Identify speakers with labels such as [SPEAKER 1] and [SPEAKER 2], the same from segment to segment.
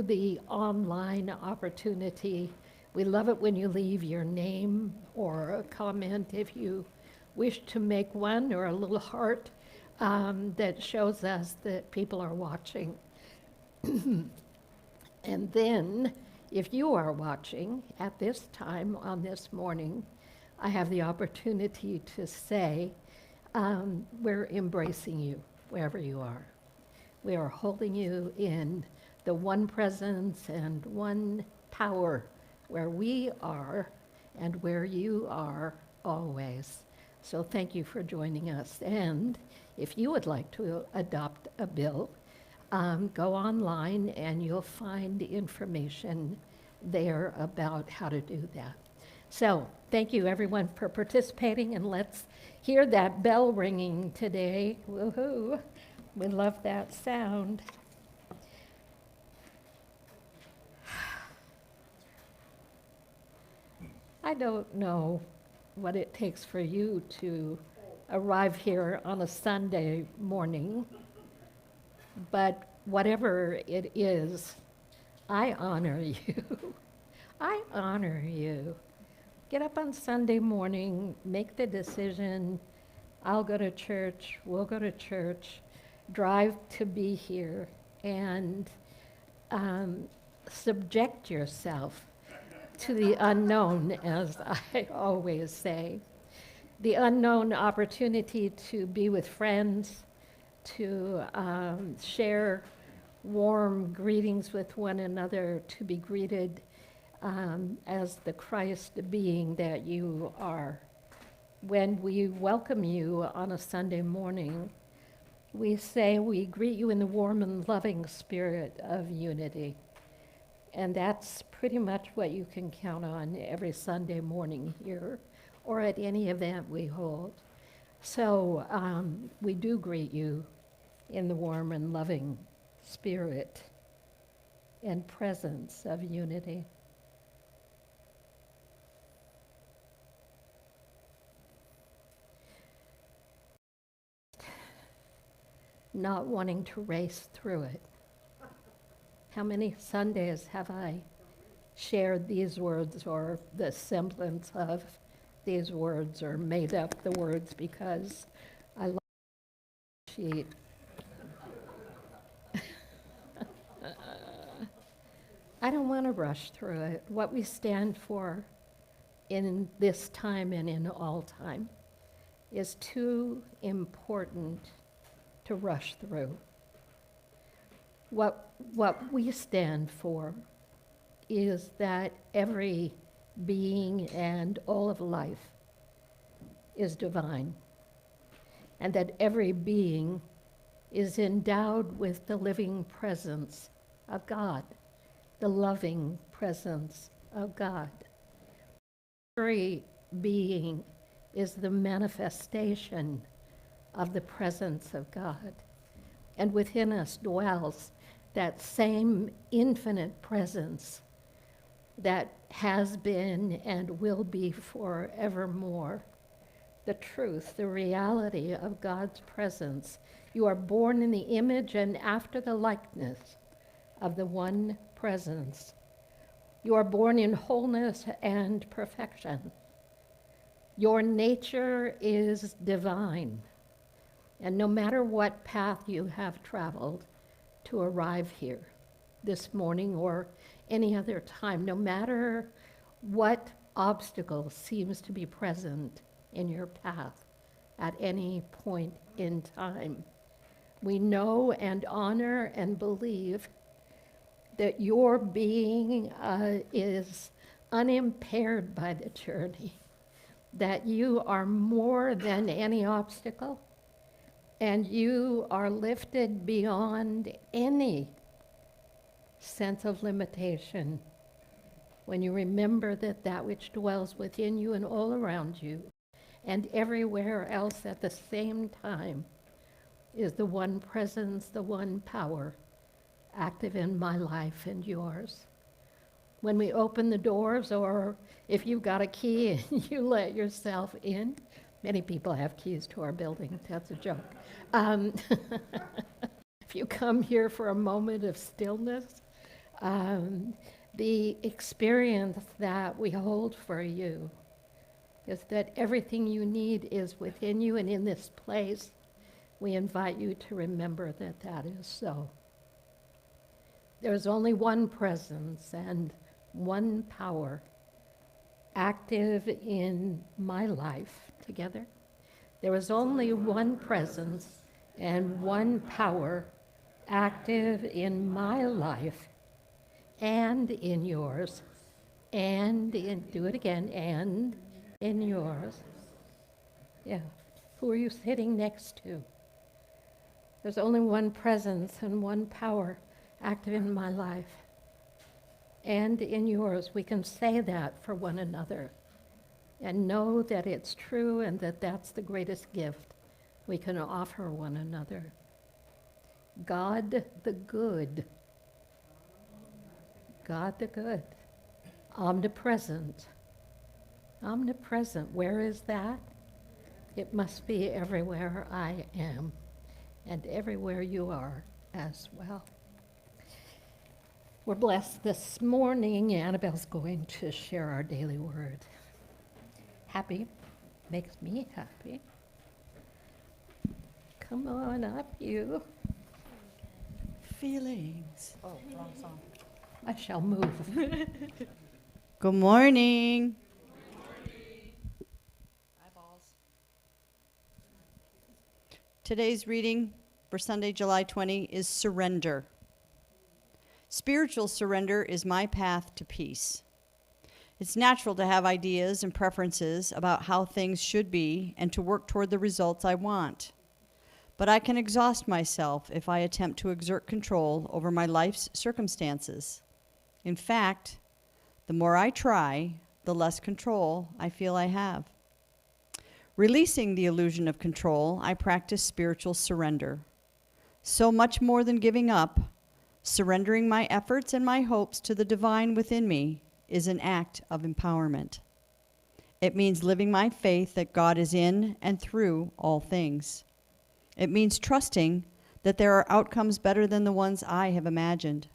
[SPEAKER 1] the online opportunity. We love it when you leave your name or a comment if you wish to make one, or a little heart that shows us that people are watching. And then, if you are watching at this time on this morning, I have the opportunity to say, we're embracing you wherever you are. We are holding you in the one presence and one power where we are and where you are always. So thank you for joining us. And if you would like to adopt a bill, go online and you'll find information there about how to do that. So thank you everyone for participating, and let's hear that bell ringing today. Woohoo! We love that sound. I don't know what it takes for you to arrive here on a Sunday morning, but whatever it is, I honor you. I honor you. Get up on Sunday morning, make the decision, I'll go to church, we'll go to church, drive to be here, and subject yourself to the unknown, as I always say. The unknown opportunity to be with friends, to share warm greetings with one another, to be greeted as the Christ being that you are. When we welcome you on a Sunday morning, we say we greet you in the warm and loving spirit of unity. And that's pretty much what you can count on every Sunday morning here or at any event we hold. So we do greet you in the warm and loving spirit and presence of unity. Not wanting to race through it. How many Sundays have I shared these words or the semblance of these words, or made up the words because I love the sheet. I don't want to rush through it. What we stand for in this time and in all time is too important to rush through. What we stand for is that every being and all of life is divine, and that every being is endowed with the living presence of God, the loving presence of God. Every being is the manifestation of the presence of God, and within us dwells that same infinite presence that has been and will be forevermore. The truth, the reality of God's presence. You are born in the image and after the likeness of the one presence. You are born in wholeness and perfection. Your nature is divine. And no matter what path you have traveled to arrive here this morning or any other time, no matter what obstacle seems to be present in your path at any point in time, we know and honor and believe that your being is unimpaired by the journey, that you are more than any obstacle, and you are lifted beyond any sense of limitation when you remember that that which dwells within you and all around you and everywhere else at the same time is the one presence, the one power active in my life and yours. When we open the doors, or if you've got a key and you let yourself in, many people have keys to our building, that's a joke. If you come here for a moment of stillness, The experience that we hold for you is that everything you need is within you, and in this place, we invite you to remember that that is so. There's only one presence and one power active in my life. Together? There is only one presence and one power active in my life and in yours, and in, do it again, and in yours. Yeah. Who are you sitting next to? There's only one presence and one power active in my life and in yours. We can say that for one another and know that it's true and that that's the greatest gift we can offer one another. God the good. God the good. Omnipresent. Omnipresent. Where is that? It must be everywhere I am and everywhere you are as well. We're blessed this morning. Annabelle's going to share our daily word. Happy. Makes me happy. Come on up, you.
[SPEAKER 2] Feelings.
[SPEAKER 3] Oh, wrong song.
[SPEAKER 1] I shall move.
[SPEAKER 2] Good morning.
[SPEAKER 3] Eyeballs.
[SPEAKER 2] Today's reading for Sunday, July 20 is surrender. Spiritual surrender is my path to peace. It's natural to have ideas and preferences about how things should be and to work toward the results I want. But I can exhaust myself if I attempt to exert control over my life's circumstances. In fact, the more I try, the less control I feel I have. Releasing the illusion of control, I practice spiritual surrender. So much more than giving up, surrendering my efforts and my hopes to the divine within me is an act of empowerment. It means living my faith that God is in and through all things. It means trusting that there are outcomes better than the ones I have imagined.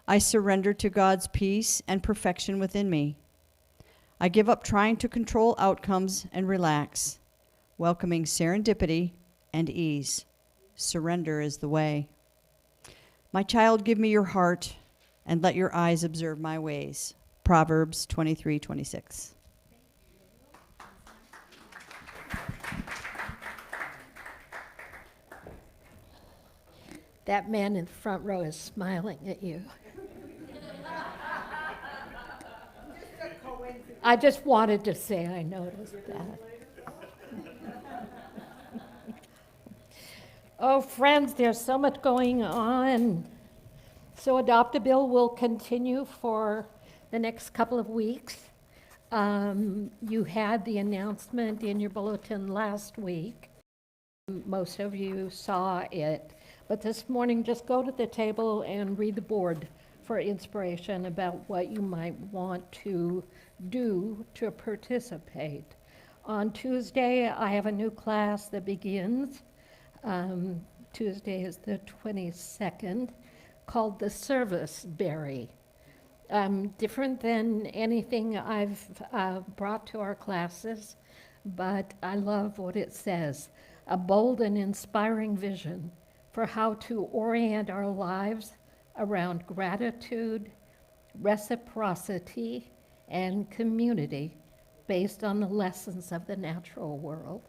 [SPEAKER 2] I surrender to God's peace and perfection within me. I give up trying to control outcomes and relax, welcoming serendipity and ease. Surrender is the way. My child, give me your heart and let your eyes observe my ways. Proverbs 23:26.
[SPEAKER 1] That man in the front row is smiling at you. I just wanted to say I noticed that. Oh, friends, there's so much going on. So Adopt-A-Bill will continue for the next couple of weeks. You had the announcement in your bulletin last week. Most of you saw it. But this morning, just go to the table and read the board for inspiration about what you might want to do to participate. On Tuesday, I have a new class that begins. Tuesday is the 22nd, called the Service Berry. Different than anything I've brought to our classes, but I love what it says. A bold and inspiring vision for how to orient our lives around gratitude, reciprocity, and community based on the lessons of the natural world.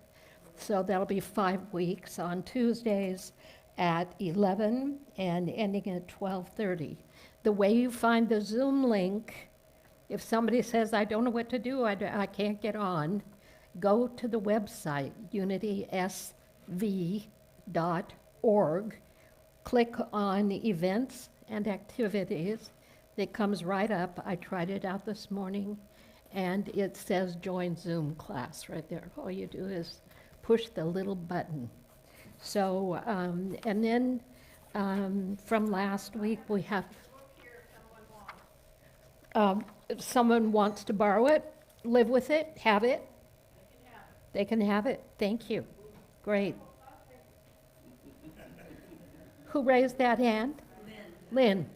[SPEAKER 1] So that'll be 5 weeks on Tuesdays at 11 and ending at 12:30. The way you find the Zoom link, if somebody says, I don't know what to do, I can't get on, go to the website, unitysv.org, click on events and activities. It comes right up. I tried it out this morning, and it says join Zoom class right there. All you do is push the little button. So, and then from last week, we have, if someone wants to borrow it, live with it, have it. They can have it. Thank you. Great. Who raised that hand? Lynn.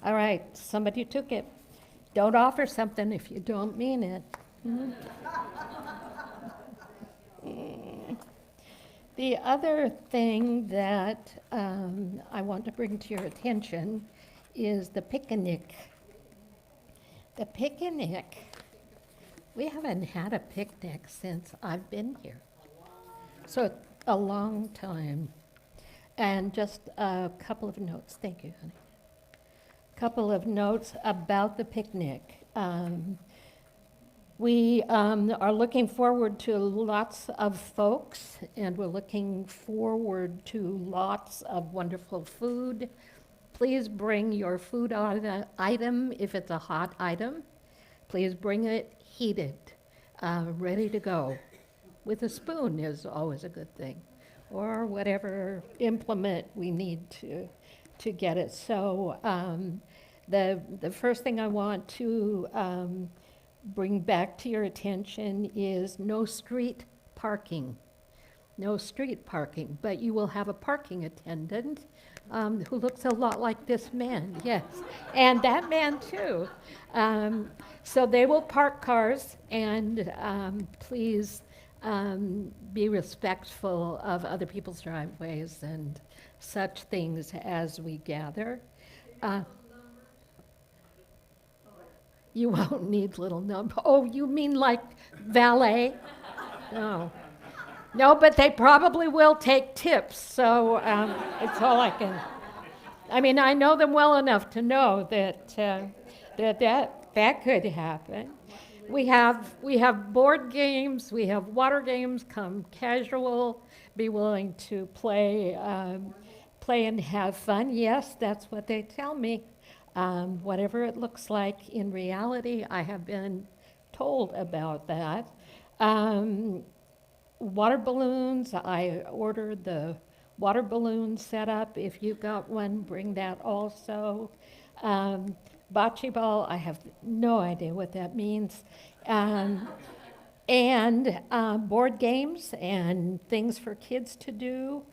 [SPEAKER 1] All right, somebody took it. Don't offer something if you don't mean it. The other thing that I want to bring to your attention is the picnic. The picnic, we haven't had a picnic since I've been here. So a long time. And just a couple of notes, thank you, honey. Couple of notes about the picnic. We are looking forward to lots of folks, and we're looking forward to lots of wonderful food. Please bring your food item if it's a hot item. Please bring it heated, ready to go. With a spoon is always a good thing, or whatever implement we need to get it. So the first thing I want to bring back to your attention is no street parking. No street parking, but you will have a parking attendant who looks a lot like this man, yes, and that man too. So they will park cars, and please be respectful of other people's driveways and such things as we gather. You won't need little number. Oh, you mean like valet? No. No, but they probably will take tips, so it's all I can. I mean, I know them well enough to know that that could happen. We have board games, we have water games. Come casual, be willing to play and have fun. Yes, that's what they tell me. Whatever it looks like in reality, I have been told about that. Water balloons, I ordered the water balloon setup. If you got one, bring that also. Bocce ball, I have no idea what that means. And board games and things for kids to do.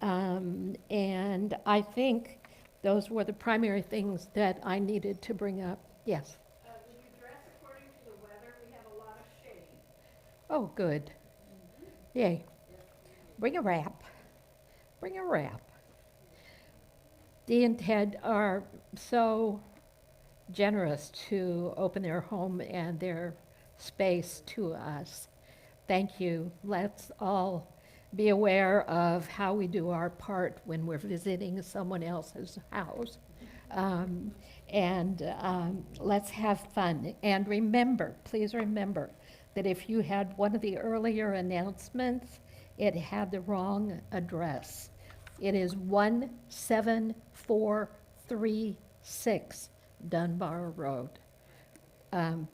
[SPEAKER 1] And I think those were the primary things that I needed to bring up. Yes?
[SPEAKER 3] When you dress according to the weather, we have a lot of shade.
[SPEAKER 1] Oh, good. Yay. Bring a wrap. Bring a wrap. Dee and Ted are so generous to open their home and their space to us. Thank you. Let's all be aware of how we do our part when we're visiting someone else's house. Let's have fun. And remember, please remember, that if you had one of the earlier announcements, it had the wrong address. It is 17436 Dunbar Road.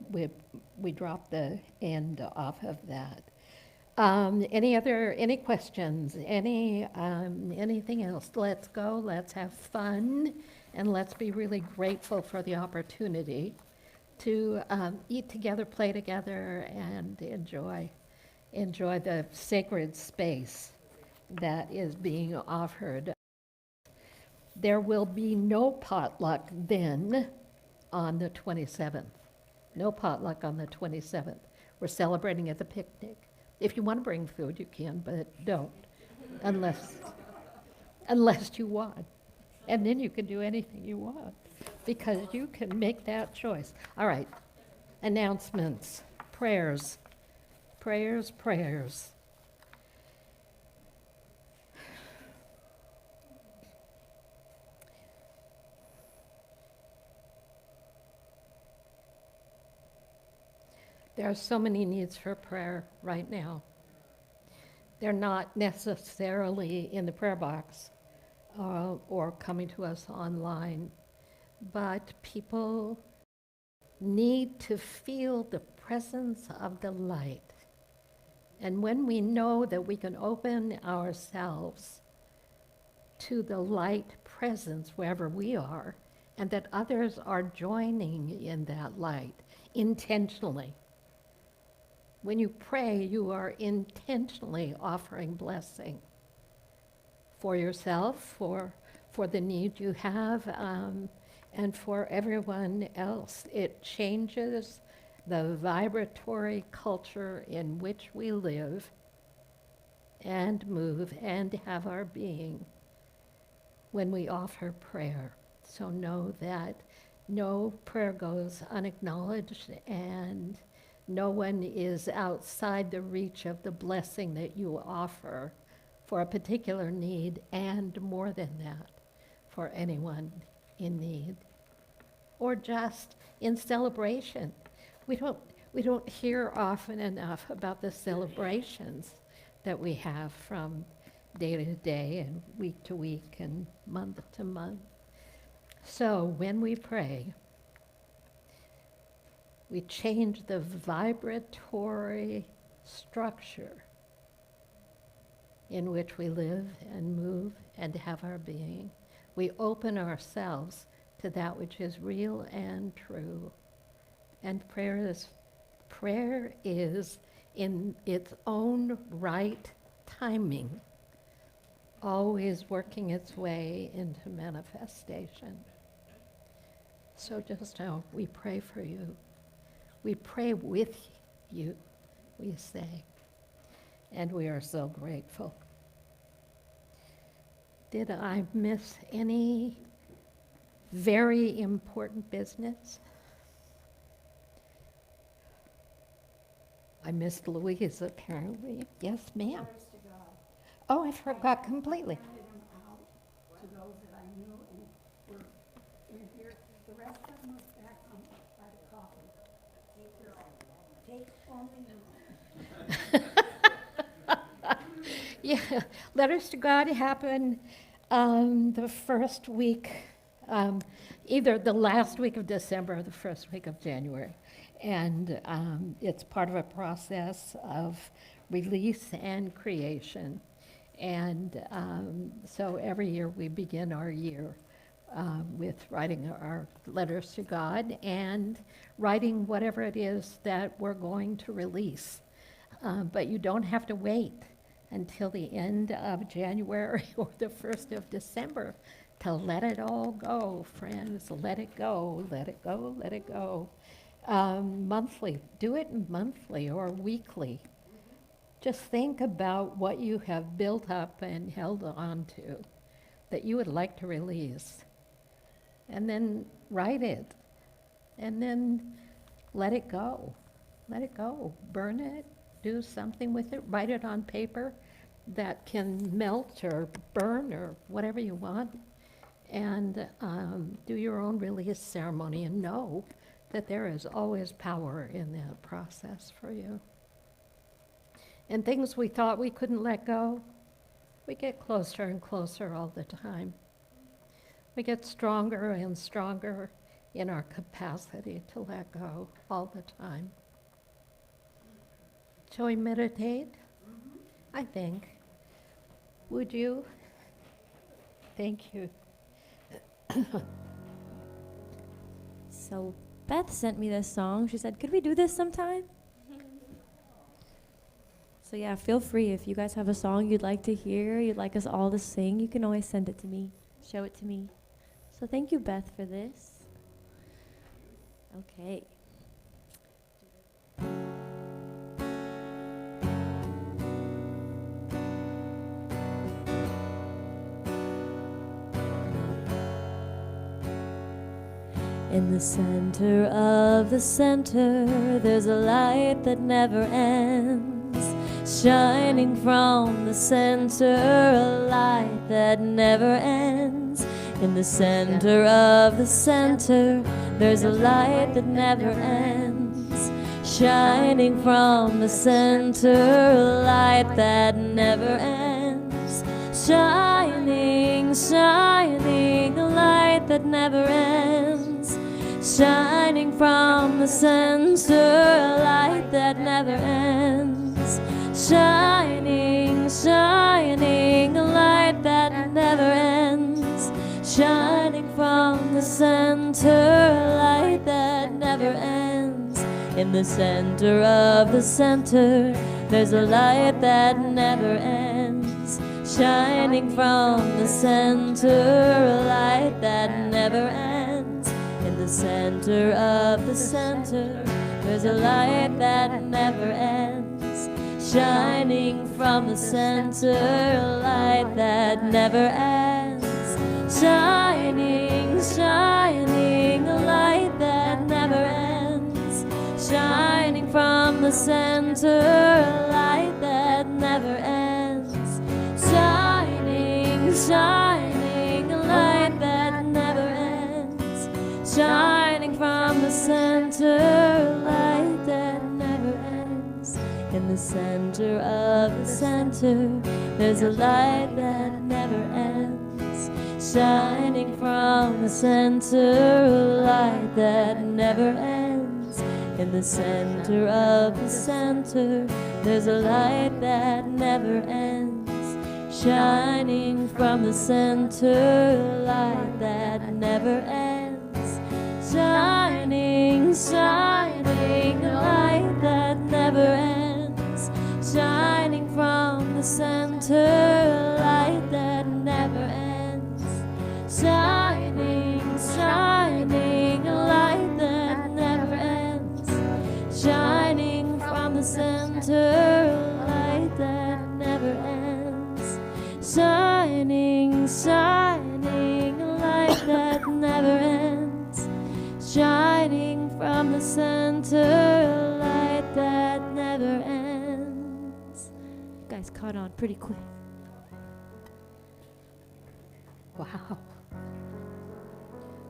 [SPEAKER 1] We dropped the end off of that. Any questions? Anything else? Let's go, let's have fun, and let's be really grateful for the opportunity to eat together, play together, and enjoy the sacred space that is being offered. There will be no potluck then on the 27th. No potluck on the 27th. We're celebrating at the picnic. If you want to bring food, you can, but don't, unless you want. And then you can do anything you want, because you can make that choice. All right, announcements, prayers. There are so many needs for prayer right now. They're not necessarily in the prayer box or coming to us online, but people need to feel the presence of the light. And when we know that we can open ourselves to the light presence wherever we are, and that others are joining in that light intentionally. When you pray, you are intentionally offering blessing for yourself, for the need you have, and for everyone else. It changes the vibratory culture in which we live and move and have our being when we offer prayer. So know that no prayer goes unacknowledged, and no one is outside the reach of the blessing that you offer for a particular need, and more than that, for anyone in need. Or just in celebration. We don't hear often enough about the celebrations that we have from day to day and week to week and month to month. So when we pray, we change the vibratory structure in which we live and move and have our being. We open ourselves to that which is real and true. And prayer is in its own right timing, always working its way into manifestation. So just know, we pray for you. We pray with you, we say. And we are so grateful. Did I miss any very important business? I missed Louise, apparently. Yes, ma'am.
[SPEAKER 3] Honest to God.
[SPEAKER 1] Oh, I forgot completely.
[SPEAKER 3] I handed them out to those that I knew and were in here. The rest of them was back on by the coffee. Take only one.
[SPEAKER 1] Yeah, Letters to God happen the first week, either the last week of December or the first week of January. And it's part of a process of release and creation. And so every year we begin our year with writing our letters to God and writing whatever it is that we're going to release. But you don't have to wait until the end of January or the 1st of December to let it all go, friends. Let it go, let it go, let it go. Monthly, do it monthly or weekly. Just think about what you have built up and held on to that you would like to release. And then write it. And then let it go. Let it go. Burn it. Do something with it. Write it on paper that can melt or burn or whatever you want. And do your own release ceremony and know that there is always power in that process for you. And things we thought we couldn't let go, we get closer and closer all the time. We get stronger and stronger in our capacity to let go all the time. Shall we meditate? I think. Would you? Thank you.
[SPEAKER 4] So Beth sent me this song. She said, could we do this sometime? So yeah, feel free. If you guys have a song you'd like to hear, you'd like us all to sing, you can always send it to me, show it to me. So thank you, Beth, for this. Okay. In the center of the center, there's a light that never ends, shining from the center, a light that never ends. In the center of the center, there's a light that never ends, shining from the center, a light that never ends, shining, shining, a light that never ends, shining from the center, a light that never ends, shining, shining, a light that never ends, shining from the center, a light that never ends. In the center of the center, there's a light that never ends, shining from the center, a light that never ends, the center of the center, there's a light that never ends. Shining from the center, a light that never ends. Shining, shining, a light that never ends. Shining from the center, a light that never ends. Shining, shining, a light that never ends. Shining from the center, a light that never ends. In the center of the center, there's a light that never ends. Shining from the center, a light that never ends. In the center of the center, there's a light that never ends. Shining from the center, a light that never ends. Shining, shining, a light that never ends. Shining from the center, a light that never ends. Shining, shining, a light that never ends. Shining from the center, a light that never ends. Shining, shining, a light that never ends. Shining from the center, a light that never ends. You guys caught on pretty quick.
[SPEAKER 1] Wow.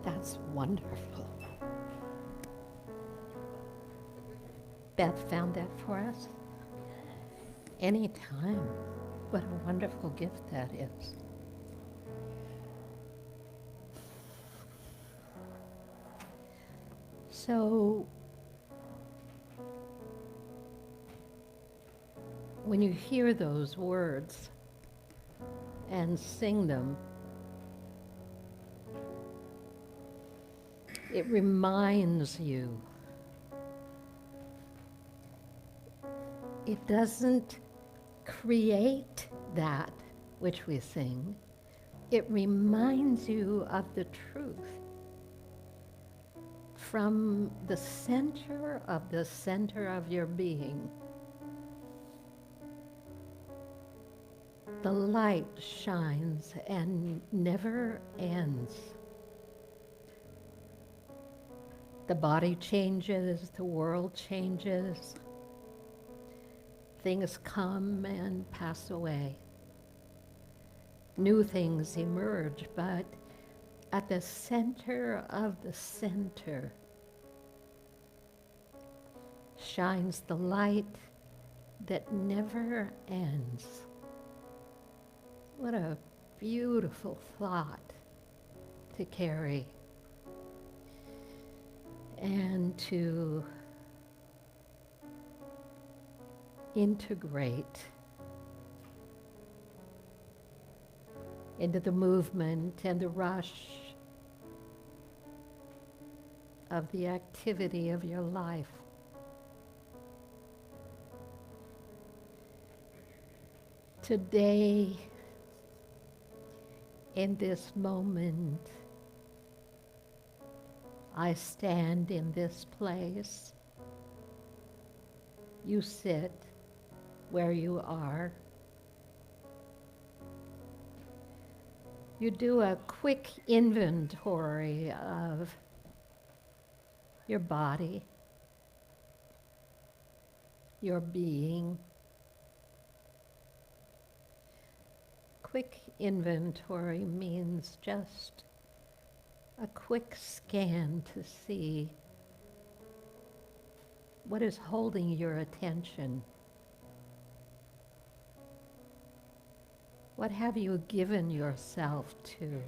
[SPEAKER 1] That's wonderful. Beth found that for us? Anytime. What a wonderful gift that is. So, when you hear those words and sing them, it reminds you. It doesn't create that which we sing. It reminds you of the truth from the center of your being. The light shines and never ends. The body changes, the world changes. Things come and pass away. New things emerge, but at the center of the center shines the light that never ends. What a beautiful thought to carry and to integrate into the movement and the rush of the activity of your life. Today, in this moment, I stand in this place. You sit where you are. You do a quick inventory of your body, your being. Quick inventory means just a quick scan to see what is holding your attention. What have you given yourself to?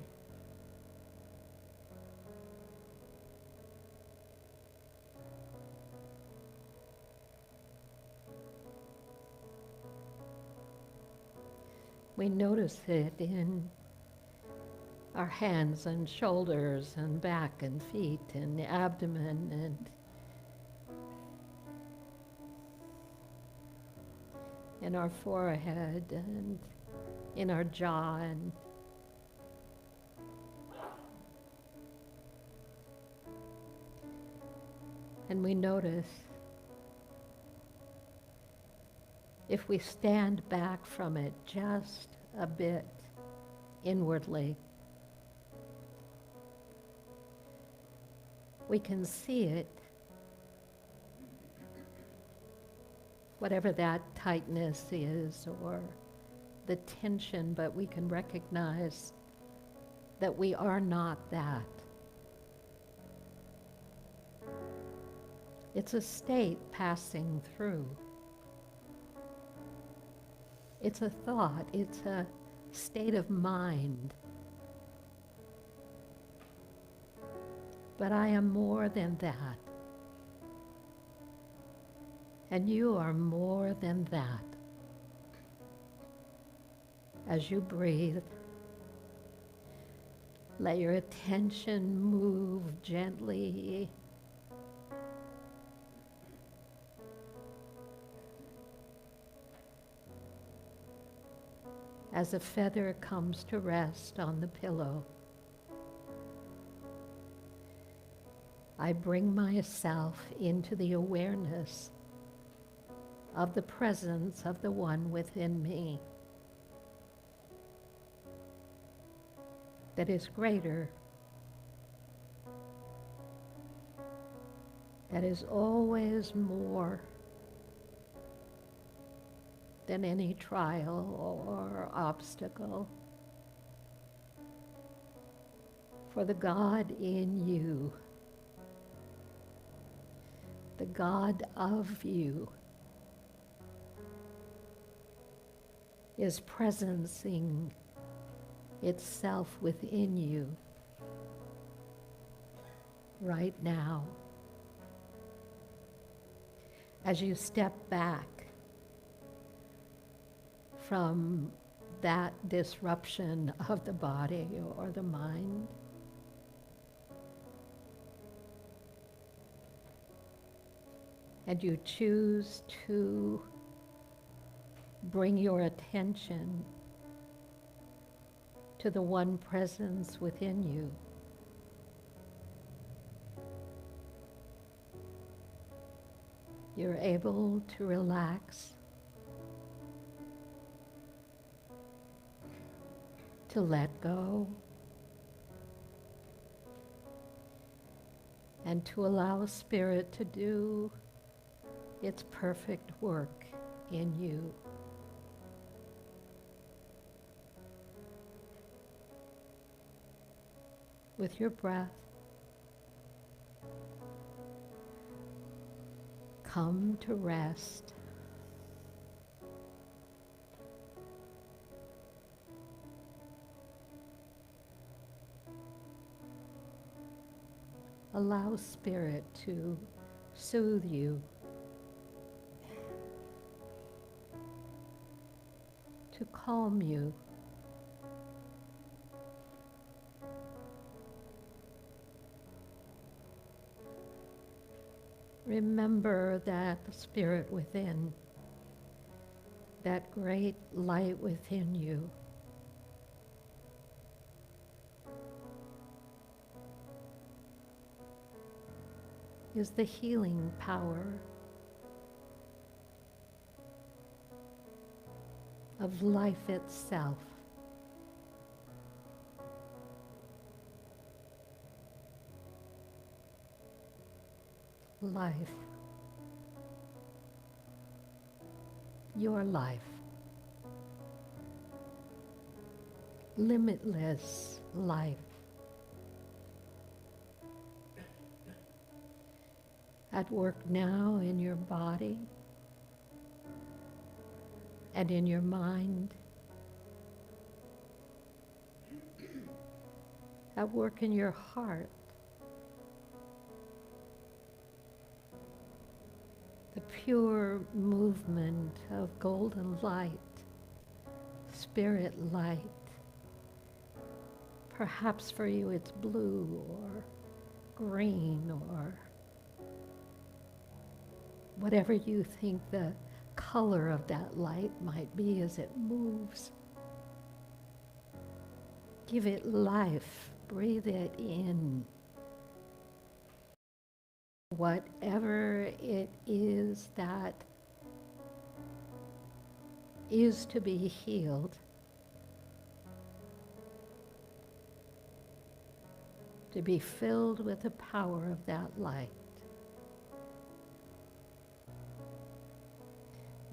[SPEAKER 1] We notice it in our hands and shoulders and back and feet and abdomen and in our forehead and in our jaw and And we notice if we stand back from it just a bit inwardly, we can see it, whatever that tightness is or the tension, but we can recognize that we are not that. It's a state passing through. It's a thought, it's a state of mind. But I am more than that. And you are more than that. As you breathe, let your attention move gently as a feather comes to rest on the pillow. I bring myself into the awareness of the presence of the one within me that is greater, that is always more than any trial or obstacle. For the God in you, the God of you, is presencing itself within you right now. As you step back from that disruption of the body or the mind, and you choose to bring your attention to the one presence within you, you're able to relax, to let go, and to allow Spirit to do its perfect work in you. With your breath, come to rest. Allow Spirit to soothe you, to calm you. Remember that the Spirit within, that great light within you, is the healing power of life itself. Life. Your life. Limitless life. At work now in your body and in your mind. At work in your heart. The pure movement of golden light, spirit light. Perhaps for you it's blue or green or whatever you think the color of that light might be as it moves. Give it life, breathe it in. whatever it is that is to be healed, to be filled with the power of that light.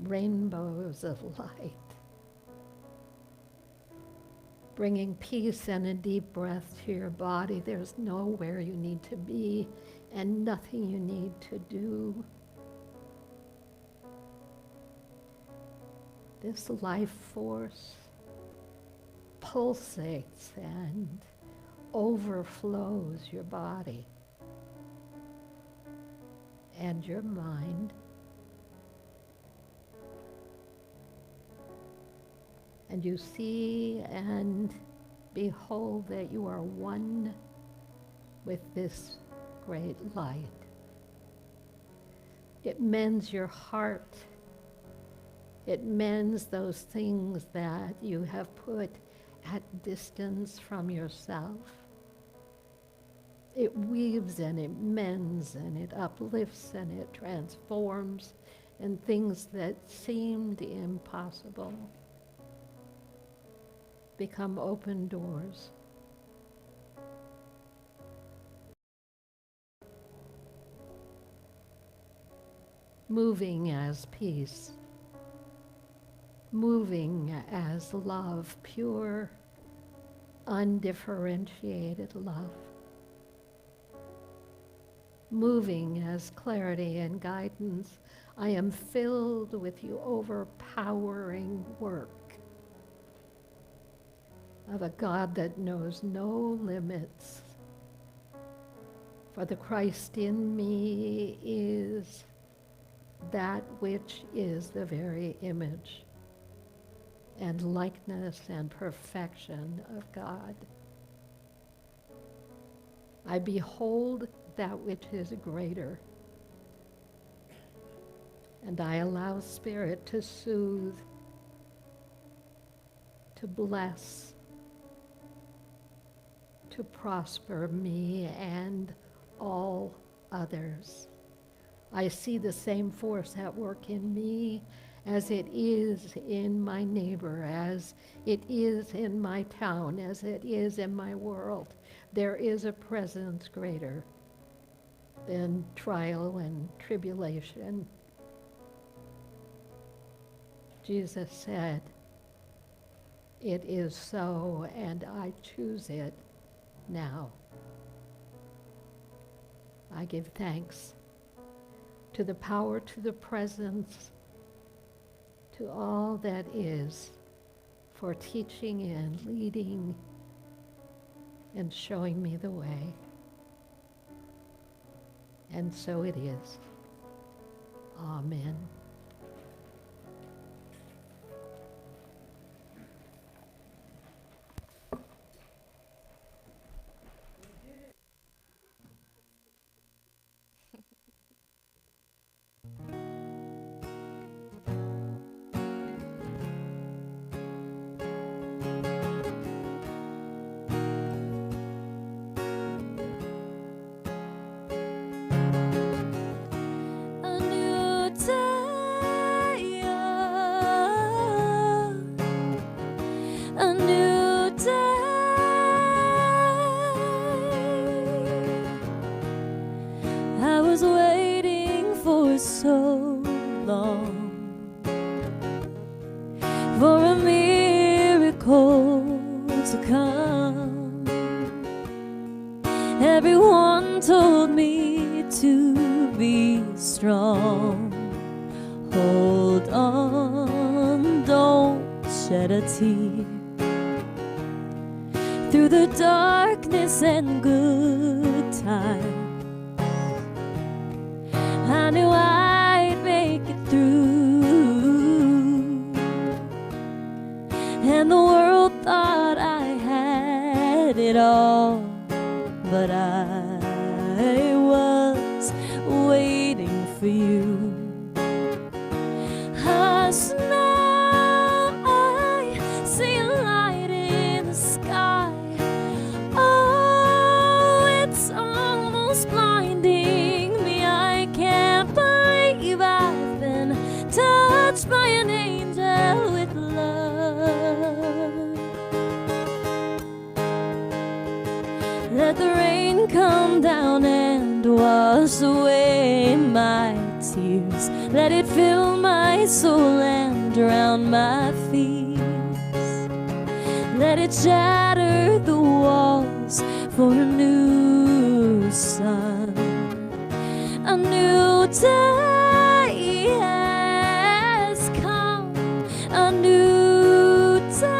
[SPEAKER 1] Rainbows of light, bringing peace and a deep breath to your body. There's nowhere you need to be and nothing you need to do. This life force pulsates and overflows your body and your mind. And you see and behold that you are one with this great light. It mends your heart. It mends those things that you have put at distance from yourself. It weaves and it mends and it uplifts and it transforms, and things that seemed impossible become open doors. Moving as peace, moving as love, pure, undifferentiated love, moving as clarity and guidance. I am filled with you overpowering work of a God that knows no limits. For the Christ in me is that which is the very image and likeness and perfection of God. I behold that which is greater, and I allow Spirit to soothe, to bless, to prosper me and all others. I see the same force at work in me as it is in my neighbor, as it is in my town, as it is in my world. There is a presence greater than trial and tribulation. Jesus said, "It is so, and I choose it now." I give thanks to the power, to the presence, to all that is, for teaching and leading and showing me the way. And so it is. Amen.
[SPEAKER 4] A new day, a new day. I was waiting for so long for a miracle to come. Everyone told me to be strong. Hold on, don't shed a tear. Through the darkness and good times, I knew I'd make it through. And the world thought I had it all, but I was waiting for you. Hush now, I see a light in the sky. Oh, it's almost blinding me. I wash away my tears. Let it fill my soul and drown my fears. Let it shatter the walls for a new sun. A new day has come, a new day.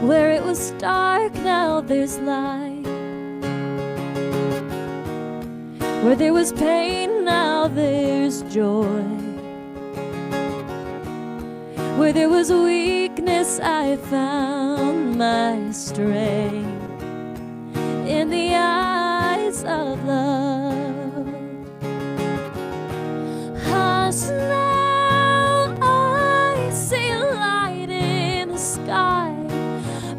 [SPEAKER 4] Where it was dark, now there's light. Where there was pain, now there's joy. Where there was weakness, I found my strength in the eyes of love. Hush now, I see a light in the sky.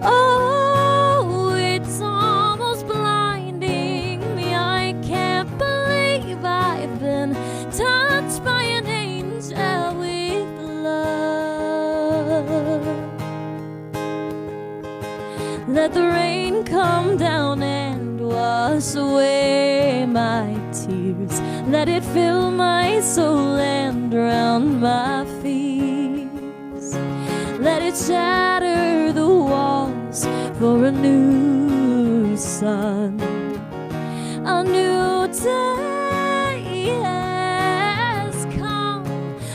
[SPEAKER 4] Oh, it's almost blinding me. I can't believe I've been touched by an angel with love. Let the rain come down and wash away my tears. Let it fill my soul and drown my fears. Let it shatter the walls for a new sun. A new day has come,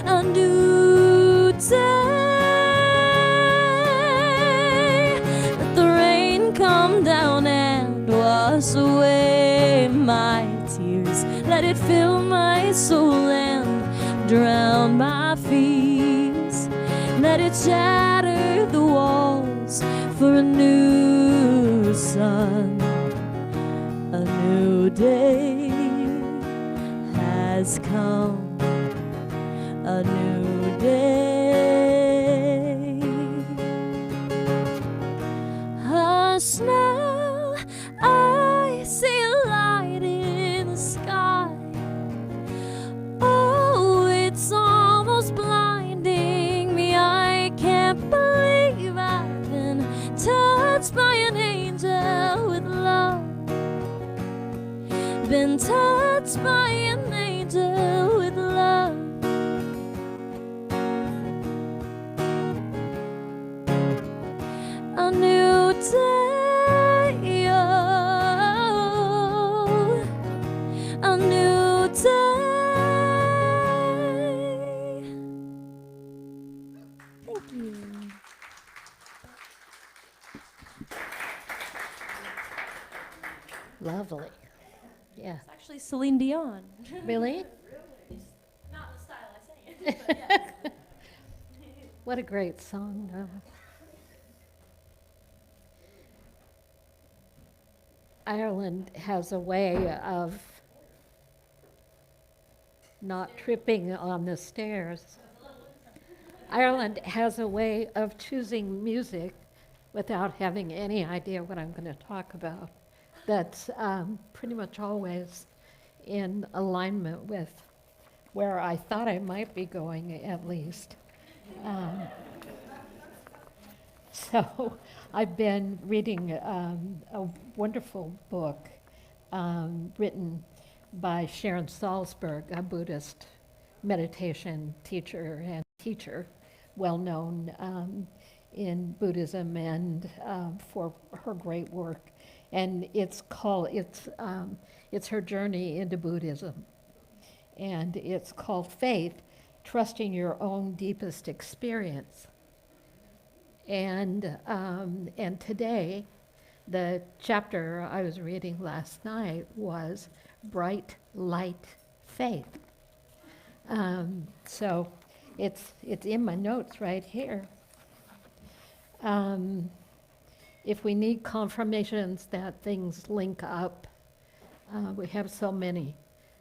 [SPEAKER 4] a new day. Let the rain come down and wash away my tears. Let it fill my soul and drown my fears. Let it shatter the walls for a new sun. A new day has come, a new day. Hush now, I see a light in the sky. Oh, it's almost blinding me. I can't believe I've been touched by an angel with love. Been touched by an angel with love. A new day, oh, a new day. Thank you.
[SPEAKER 1] Lovely. Yeah.
[SPEAKER 4] It's actually Celine Dion.
[SPEAKER 1] Really?
[SPEAKER 4] Not the style I sang it.
[SPEAKER 1] What a great song, though. Ireland has a way of not tripping on the stairs. Ireland has a way of choosing music without having any idea what I'm going to talk about. That's pretty much always in alignment with where I thought I might be going, at least. So I've been reading a wonderful book written by Sharon Salzberg, a Buddhist meditation teacher and teacher, well known in Buddhism and for her great work. And it's her journey into Buddhism. And it's called Faith, Trusting Your Own Deepest Experience. And today, the chapter I was reading last night was Bright Light Faith. So it's in my notes right here. If we need confirmations that things link up, we have so many.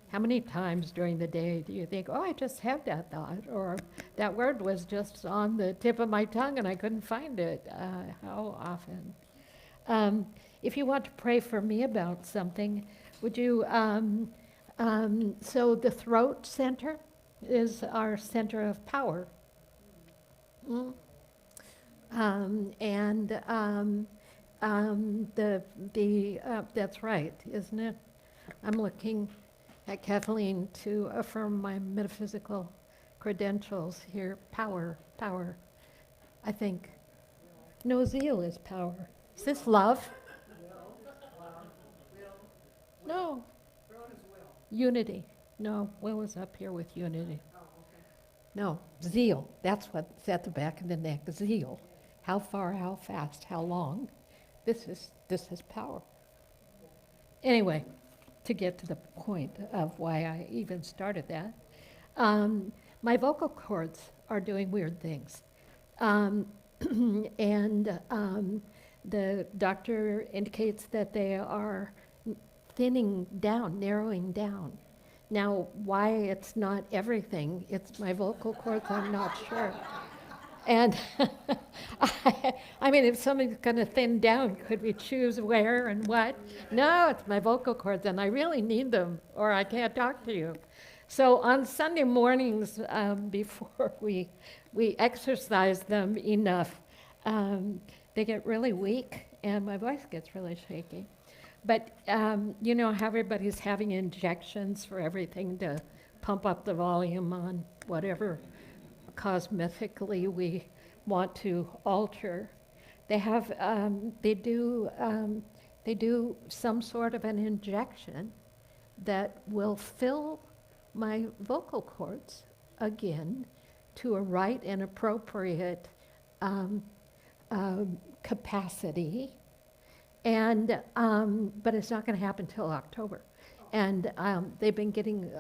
[SPEAKER 1] How many times during the day do you think, oh, I just had that thought, or that word was just on the tip of my tongue and I couldn't find it? How often? If you want to pray for me about something, would you, so the throat center is our center of power. That's right, isn't it? I'm looking at Kathleen to affirm my metaphysical credentials here. Power, power, I think. No, zeal is power. Is this love? No. Unity. No, Will is up here with unity. No, zeal. That's what's at the back of the neck. Zeal. How far, how fast, how long. This is power. Anyway, to get to the point of why I even started that, my vocal cords are doing weird things. The doctor indicates that they are thinning down, narrowing down. Now, why it's not everything, it's my vocal cords, I'm not sure. And I mean, if something's going to thin down, could we choose where and what? No, it's my vocal cords, and I really need them, or I can't talk to you. So on Sunday mornings, before we exercise them enough, they get really weak, and my voice gets really shaky. But you know how everybody's having injections for everything to pump up the volume on whatever cosmetically we want to alter. They have, they do some sort of an injection that will fill my vocal cords again to a right and appropriate capacity. And, but it's not going to happen until October. And they've been getting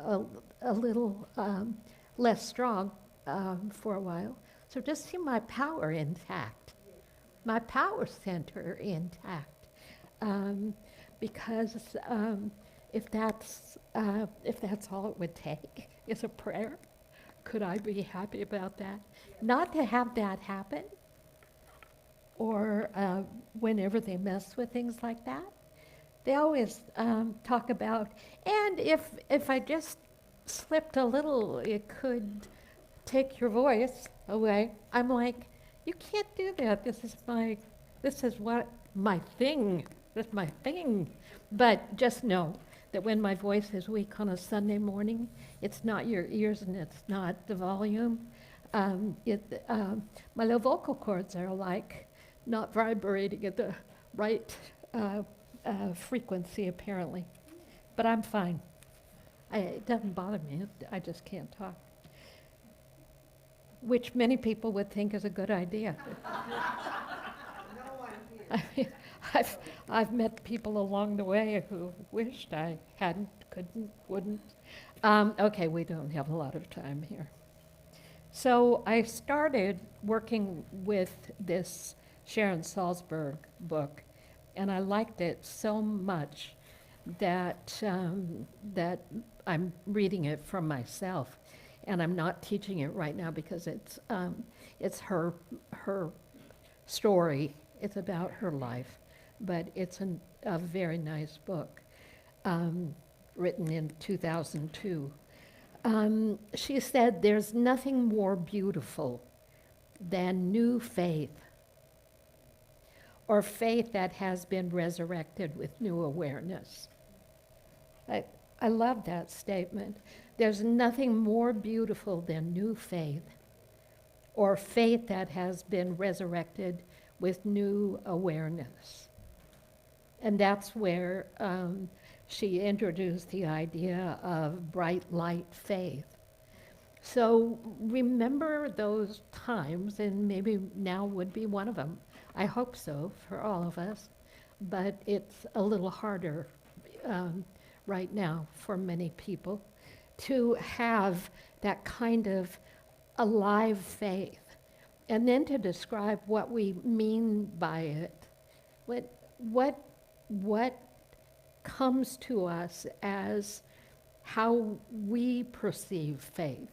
[SPEAKER 1] a little less strong for a while. So just see my power intact, my power center intact. Because if that's all it would take is a prayer, could I be happy about that? Not to have that happen, or whenever they mess with things like that, they always talk about, and if I just slipped a little, it could take your voice away. I'm like, you can't do that. This is my thing. That's my thing. But just know that when my voice is weak on a Sunday morning, it's not your ears and it's not the volume. My little vocal cords are like not vibrating at the right frequency, apparently. But I'm fine. It doesn't bother me. I just can't talk. Which many people would think is a good idea. I mean, I've met people along the way who wished I hadn't, couldn't, wouldn't. Okay, we don't have a lot of time here. So I started working with this Sharon Salzberg book, and I liked it so much that that I'm reading it from myself, and I'm not teaching it right now because it's her story. It's about her life, but it's a very nice book, written in 2002. She said, "There's nothing more beautiful than new faith, or faith that has been resurrected with new awareness." I love that statement. There's nothing more beautiful than new faith, or faith that has been resurrected with new awareness. And that's where she introduced the idea of bright light faith. So remember those times, and maybe now would be one of them. I hope so for all of us, but it's a little harder right now for many people to have that kind of alive faith. And then to describe what we mean by it, what comes to us as how we perceive faith,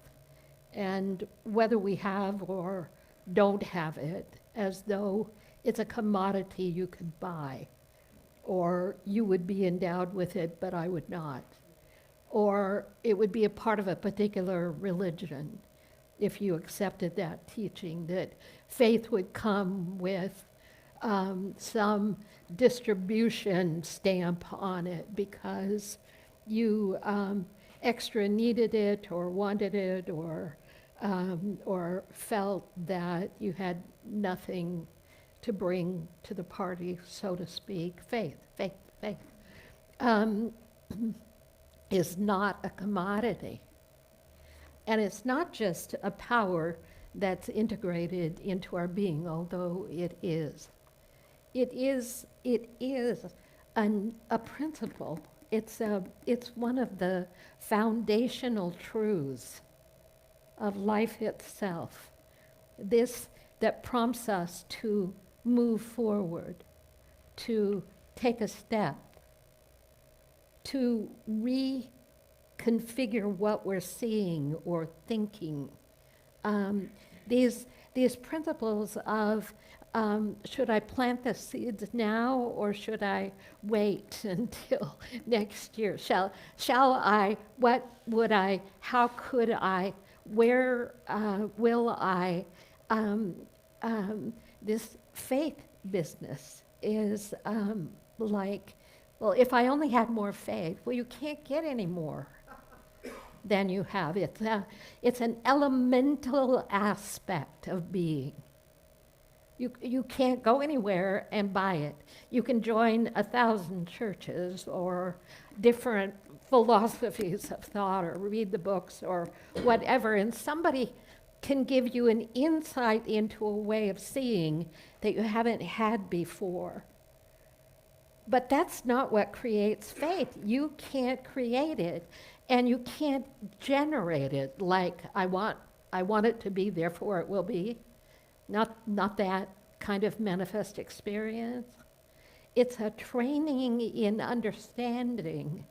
[SPEAKER 1] and whether we have or don't have it, as though it's a commodity you could buy, or you would be endowed with it, but I would not, or it would be a part of a particular religion. If you accepted that teaching, that faith would come with some distribution stamp on it because you extra needed it or wanted it or felt that you had nothing to bring to the party, so to speak. Faith is not a commodity. And it's not just a power that's integrated into our being, although it is. It is a principle. It's one of the foundational truths of life itself. This that prompts us to move forward, to take a step, to reconfigure what we're seeing or thinking. These principles of should I plant the seeds now or should I wait until next year? Shall I, what would I, how could I, where will I? This faith business is like, well, if I only had more faith, well, you can't get any more than you have. It's an elemental aspect of being. You can't go anywhere and buy it. You can join 1,000 churches or different philosophies of thought or read the books or whatever, and somebody can give you an insight into a way of seeing that you haven't had before. But that's not what creates faith. You can't create it, and you can't generate it like I want it to be, therefore it will be. Not that kind of manifest experience. It's a training in understanding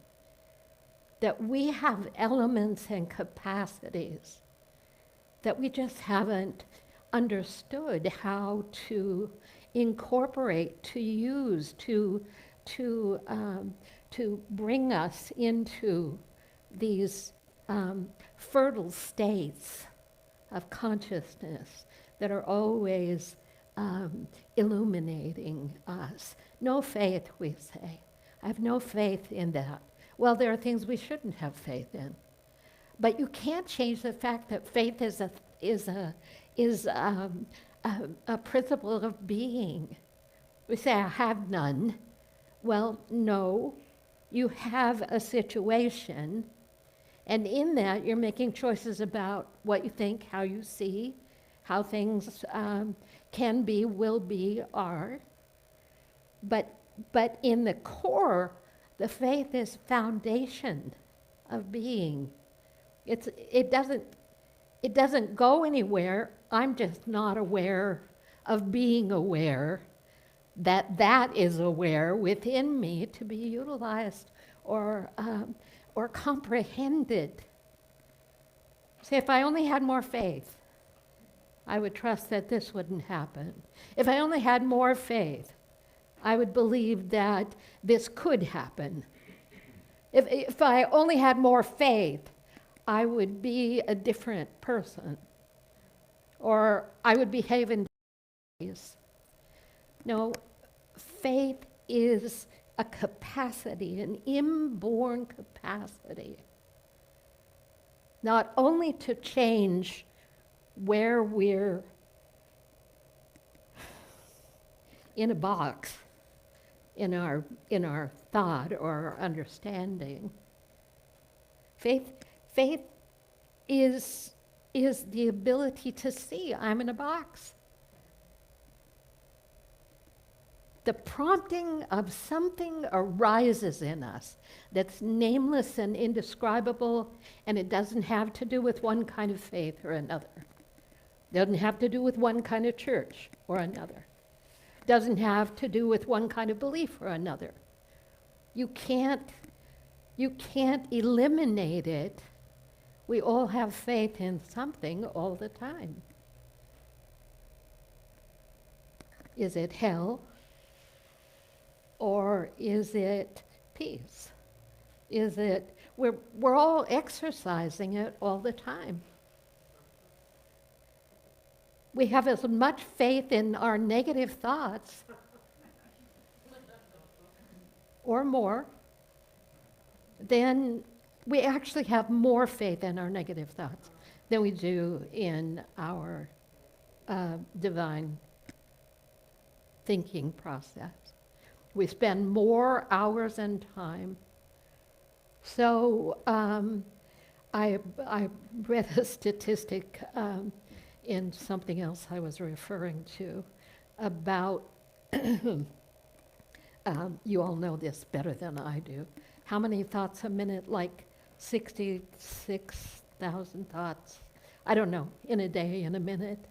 [SPEAKER 1] that we have elements and capacities that we just haven't understood how to incorporate, to use, to bring us into these fertile states of consciousness that are always illuminating us. No faith, we say. I have no faith in that. Well, there are things we shouldn't have faith in. But you can't change the fact that faith is a principle of being. We say, I have none. Well, no, you have a situation, and in that you're making choices about what you think, how you see, how things can be, will be, are. But in the core, the faith is foundation of being. It doesn't go anywhere. I'm just not aware of being aware that is aware within me to be utilized or comprehended. See, if I only had more faith, I would trust that this wouldn't happen. If I only had more faith, I would believe that this could happen. If I only had more faith, I would be a different person, or I would behave in ways. No, faith is a capacity, an inborn capacity, not only to change where we're in a box in our thought or our understanding. Faith is the ability to see I'm in a box. The prompting of something arises in us that's nameless and indescribable, and it doesn't have to do with one kind of faith or another. It doesn't have to do with one kind of church or another. It doesn't have to do with one kind of belief or another. You can't eliminate it. We all have faith in something all the time. Is it hell? Or is it peace? Is it, we're all exercising it all the time. We have as much faith in our negative thoughts or more, then we actually have more faith in our negative thoughts than we do in our divine thinking process. We spend more hours and time. So I read a statistic in something else I was referring to about, you all know this better than I do, how many thoughts a minute, like 66,000 thoughts, I don't know, in a day, in a minute.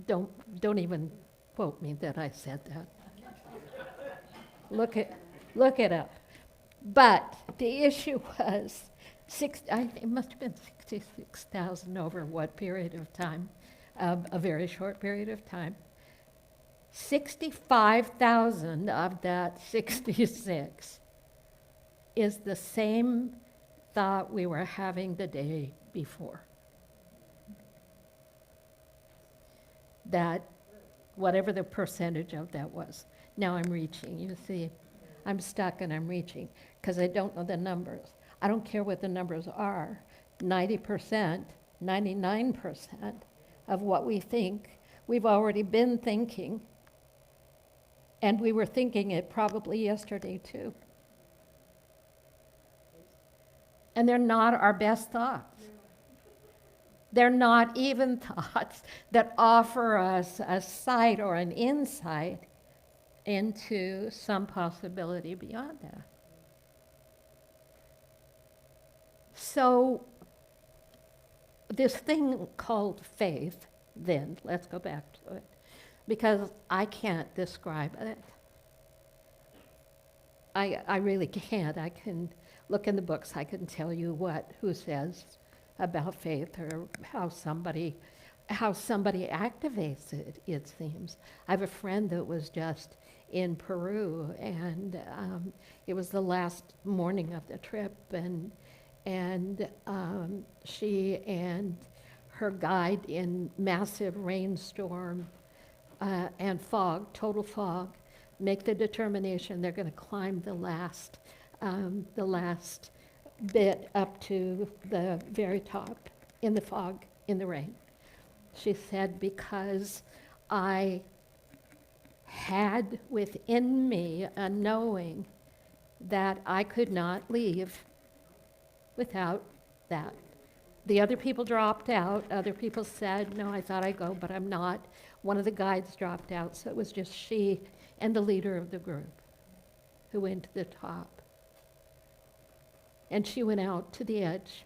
[SPEAKER 1] Don't even quote me that I said that. Look it up. But the issue was, it must have been 66,000 over what period of time? A very short period of time. 65,000 of that 66 is the same thought we were having the day before. That, whatever the percentage of that was. Now I'm reaching, you see. I'm stuck and I'm reaching because I don't know the numbers. I don't care what the numbers are. 90%, 99% of what we think, we've already been thinking. And we were thinking it probably yesterday too. And they're not our best thoughts. They're not even thoughts that offer us a sight or an insight into some possibility beyond that. So this thing called faith, then, let's go back to it, because I can't describe it. I really can't. I can look in the books, I can tell you who says about faith or how somebody activates it, it seems. I have a friend that was just in Peru, and it was the last morning of the trip, and she and her guide in massive rainstorm and fog, total fog, make the determination they're going to climb the last bit up to the very top in the fog, in the rain. She said, because I had within me a knowing that I could not leave without that. The other people dropped out. Other people said, no, I thought I'd go, but I'm not. One of the guides dropped out, so it was just she and the leader of the group who went to the top. And she went out to the edge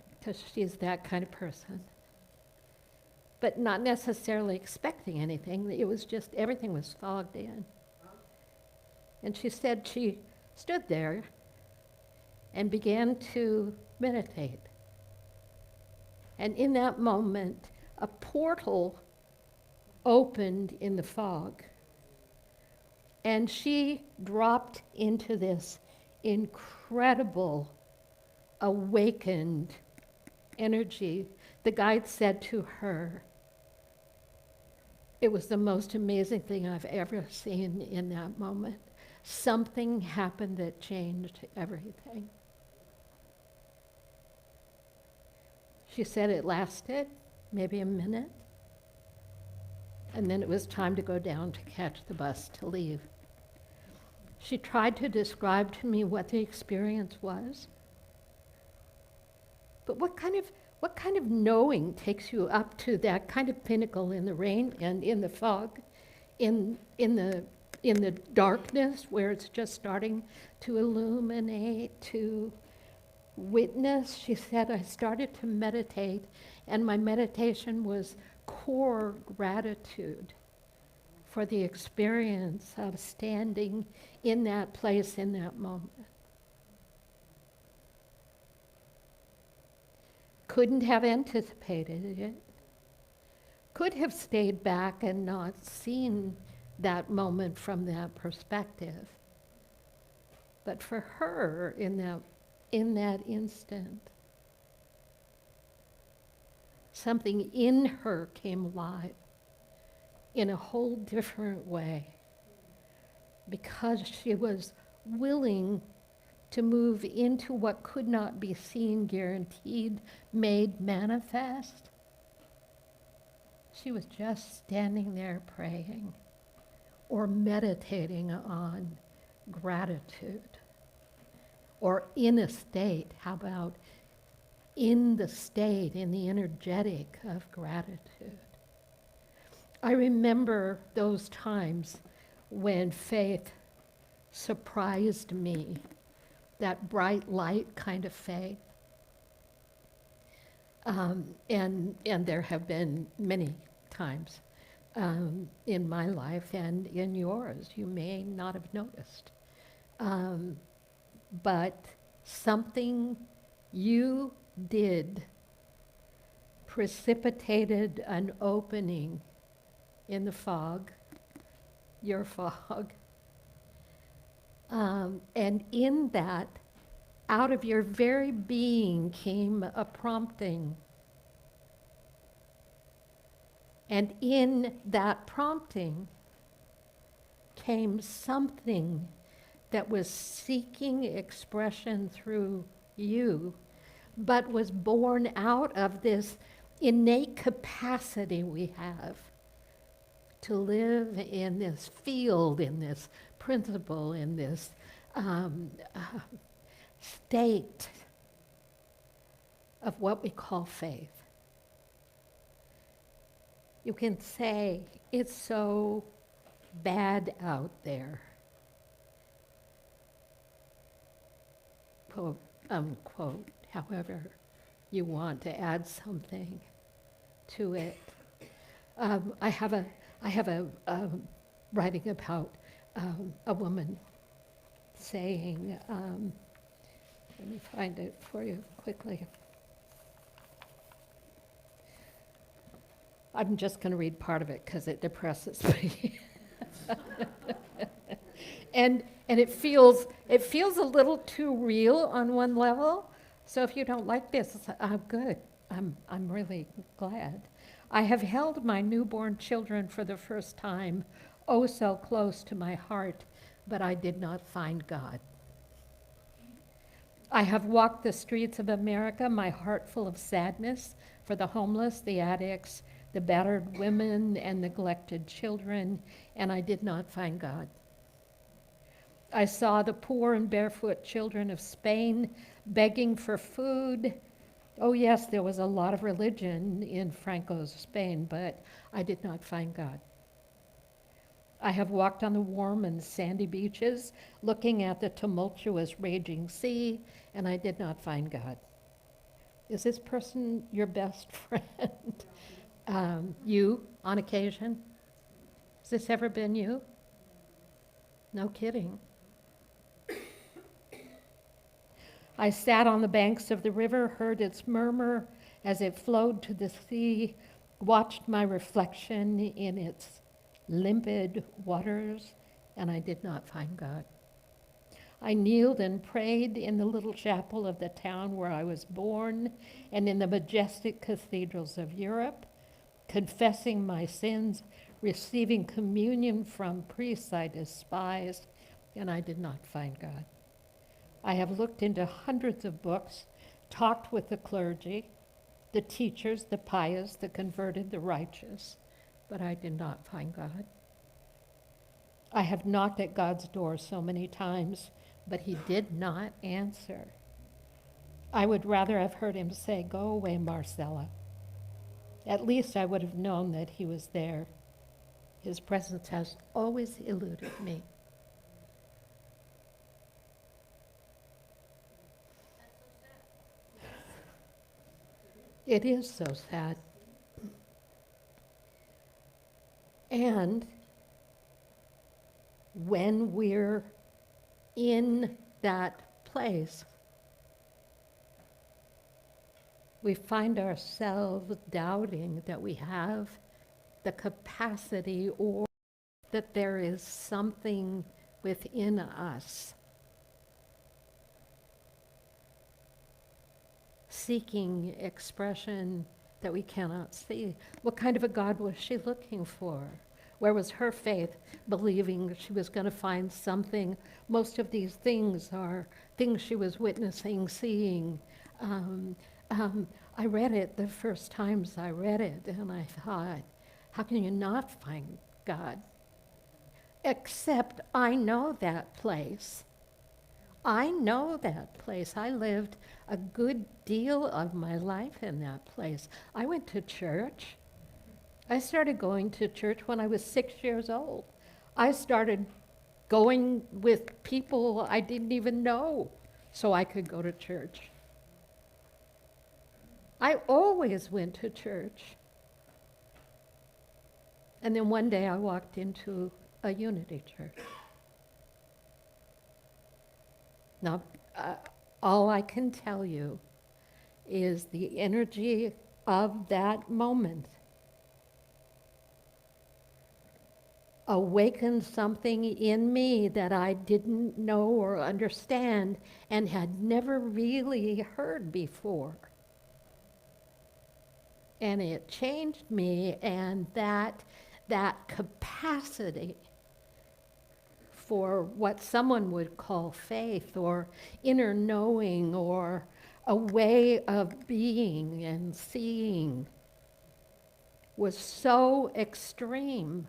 [SPEAKER 1] because she's that kind of person. But not necessarily expecting anything. It was just, everything was fogged in. And she said she stood there and began to meditate. And in that moment, a portal opened in the fog. And she dropped into this incredible awakened energy. The guide said to her, it was the most amazing thing I've ever seen in that moment. Something happened that changed everything. She said it lasted maybe a minute, and then it was time to go down to catch the bus to leave. She tried to describe to me what the experience was. But what kind of knowing takes you up to that kind of pinnacle in the rain and in the fog, in the darkness where it's just starting to illuminate, to witness? She said, I started to meditate, and my meditation was core gratitude for the experience of standing in that place in that moment. Couldn't have anticipated it. Could have stayed back and not seen that moment from that perspective. But for her, in that instant, something in her came alive in a whole different way, because she was willing to move into what could not be seen, guaranteed, made manifest. She was just standing there praying or meditating on gratitude, or in a state, how about in the state, in the energetic of gratitude. I remember those times when faith surprised me, that bright light kind of faith. And there have been many times in my life and in yours you may not have noticed. But something you did precipitated an opening in the fog, your fog. And in that, out of your very being came a prompting. And in that prompting came something that was seeking expression through you, but was born out of this innate capacity we have to live in this field, in this principle, in this state of what we call faith. You can say, it's so bad out there, quote, unquote, however you want to add something to it. I have a writing about a woman saying, let me find it for you quickly. I'm just going to read part of it because it depresses me. and it feels a little too real on one level. So if you don't like this, I'm good. I'm really glad. I have held my newborn children for the first time, oh so close to my heart, but I did not find God. I have walked the streets of America, my heart full of sadness for the homeless, the addicts, the battered women, and neglected children, and I did not find God. I saw the poor and barefoot children of Spain begging for food. Oh yes, there was a lot of religion in Franco's Spain, but I did not find God. I have walked on the warm and sandy beaches, looking at the tumultuous raging sea, and I did not find God. Is this person your best friend? You, on occasion? Has this ever been you? No kidding. I sat on the banks of the river, heard its murmur as it flowed to the sea, watched my reflection in its limpid waters, and I did not find God. I kneeled and prayed in the little chapel of the town where I was born and in the majestic cathedrals of Europe, confessing my sins, receiving communion from priests I despised, and I did not find God. I have looked into hundreds of books, talked with the clergy, the teachers, the pious, the converted, the righteous, but I did not find God. I have knocked at God's door so many times, but he did not answer. I would rather have heard him say, "Go away, Marcella." At least I would have known that he was there. His presence has always eluded me. It is so sad. And when we're in that place, we find ourselves doubting that we have the capacity or that there is something within us seeking expression that we cannot see. What kind of a God was she looking for? Where was her faith, believing she was going to find something? Most of these things are things she was witnessing, seeing. Um, I read it the first times I read it, and I thought, how can you not find God? Except I know that place. I know that place. I lived a good deal of my life in that place. I went to church. I started going to church when I was 6 years old. I started going with people I didn't even know so I could go to church. I always went to church. And then one day I walked into a Unity church. Now, all I can tell you is the energy of that moment awakened something in me that I didn't know or understand and had never really heard before. And it changed me, and that capacity for what someone would call faith or inner knowing or a way of being and seeing was so extreme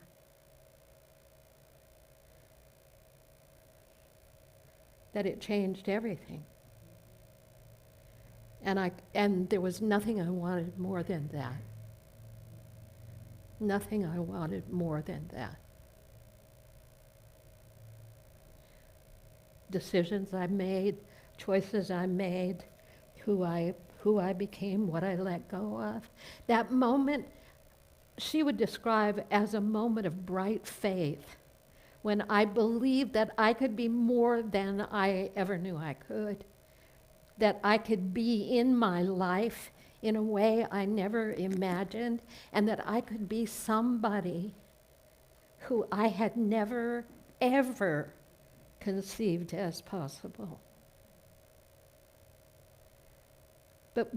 [SPEAKER 1] that it changed everything. And there was nothing I wanted more than that. Nothing I wanted more than that. Decisions I made, choices I made, who I became, what I let go of. That moment, she would describe as a moment of bright faith, when I believed that I could be more than I ever knew I could, that I could be in my life in a way I never imagined, and that I could be somebody who I had never, ever conceived as possible. But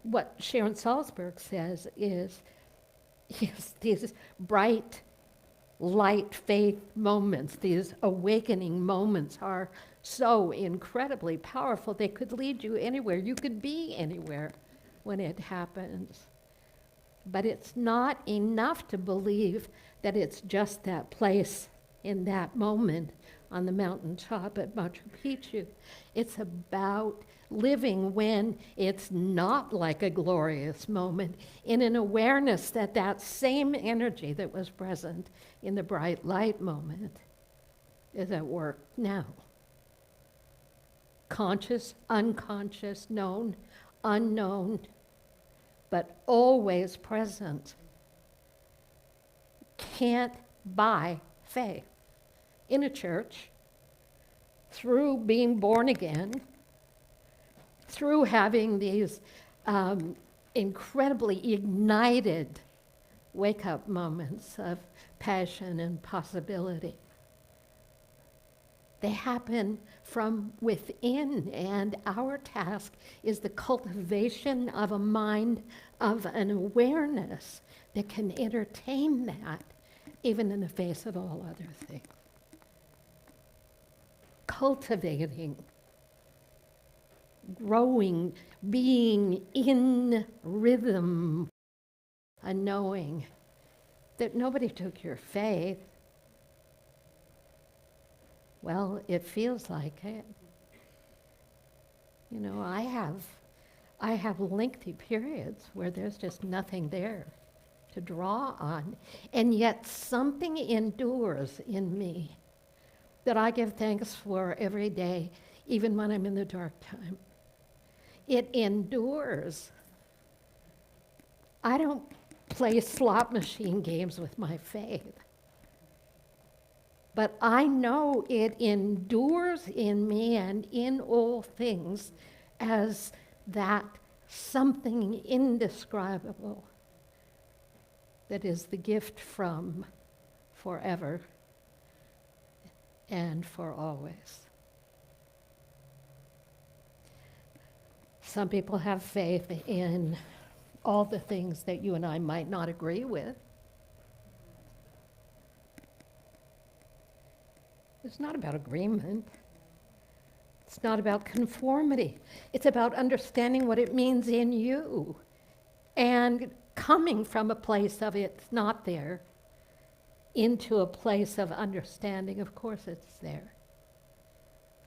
[SPEAKER 1] what Sharon Salzberg says is, yes, these bright light faith moments, these awakening moments are so incredibly powerful. They could lead you anywhere. You could be anywhere when it happens. But it's not enough to believe that it's just that place in that moment on the mountaintop at Machu Picchu. It's about living when it's not like a glorious moment, in an awareness that that same energy that was present in the bright light moment is at work now. Conscious, unconscious, known, unknown, but always present. Can't buy faith in a church, through being born again, through having these incredibly ignited wake-up moments of passion and possibility. They happen from within, and our task is the cultivation of a mind, of an awareness that can entertain that, even in the face of all other things. Cultivating, growing, being in rhythm, a knowing that nobody took your faith. Well, it feels like it. You know, I have lengthy periods where there's just nothing there to draw on, and yet something endures in me that I give thanks for every day, even when I'm in the dark time. It endures. I don't play slot machine games with my faith. But I know it endures in me and in all things as that something indescribable that is the gift from forever and for always. Some people have faith in all the things that you and I might not agree with. It's not about agreement. It's not about conformity. It's about understanding what it means in you and coming from a place of it's not there into a place of understanding. Of course it's there.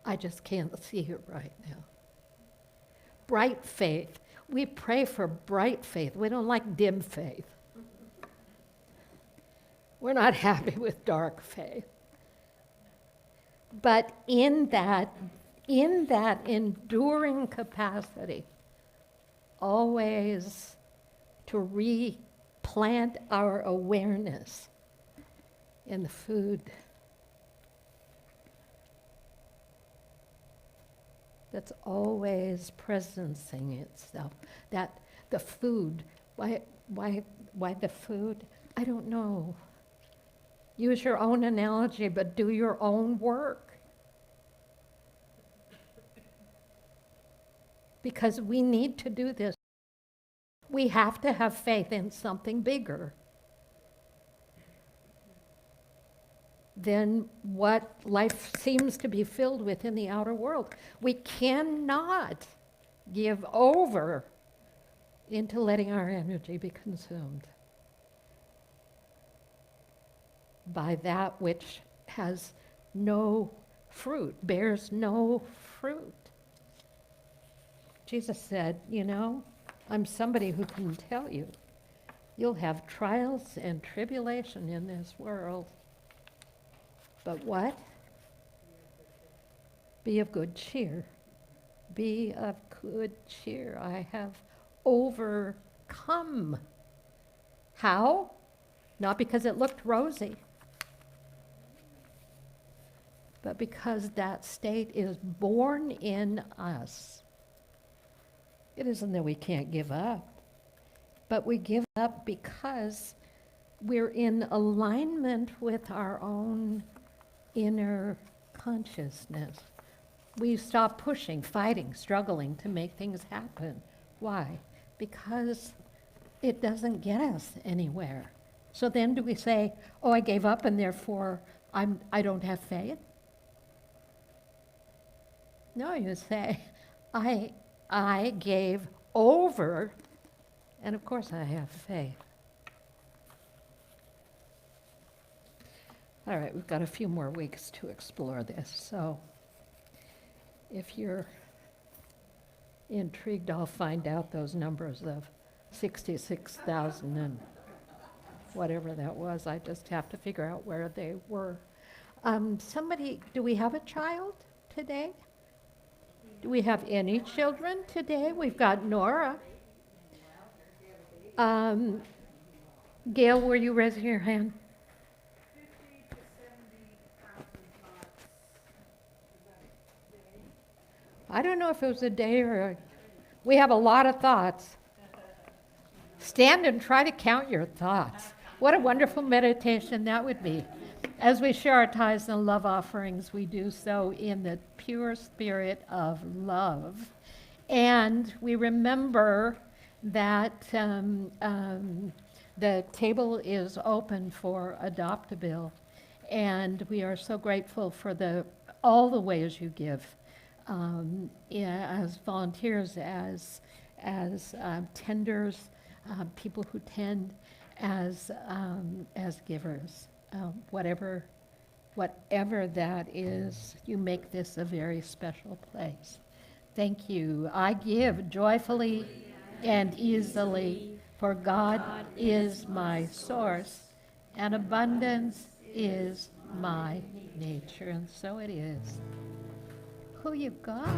[SPEAKER 1] I just can't see it right now. Bright faith. We pray for bright faith. We don't like dim faith. We're not happy with dark faith. But in that enduring capacity, always to replant our awareness in the food that's always presencing itself. That the food, why the food? I don't know. Use your own analogy, but do your own work. Because we need to do this. We have to have faith in something bigger than what life seems to be filled with in the outer world. We cannot give over into letting our energy be consumed by that which has no fruit, bears no fruit. Jesus said, you know, I'm somebody who can tell you, you'll have trials and tribulation in this world. But what? Be of good cheer. Be of good cheer. I have overcome. How? Not because it looked rosy, but because that state is born in us. It isn't that we can't give up, but we give up because we're in alignment with our own inner consciousness. We stop pushing, fighting, struggling to make things happen. Why? Because it doesn't get us anywhere. So then do we say, oh, I gave up and therefore I don't have faith? No, you say, I gave over, and of course I have faith. All right, we've got a few more weeks to explore this, so if you're intrigued, I'll find out those numbers of 66,000 and whatever that was. I just have to figure out where they were. Do we have a child today? Do we have any children today? We've got Nora. Gail, were you raising your hand?
[SPEAKER 5] 50 to 70,000 thoughts.
[SPEAKER 1] I don't know if it was a day or we have a lot of thoughts. Stand and try to count your thoughts. What a wonderful meditation that would be. As we share our tithes and love offerings, we do so in the pure spirit of love. And we remember that the table is open for Adopt-A-Bill. And we are so grateful for all the ways you give as volunteers, as tenders, people who tend, as givers. Whatever that is, you make this a very special place. Thank you. I give joyfully and easily, for God is my source, and abundance is my nature. And so it is. Who you got?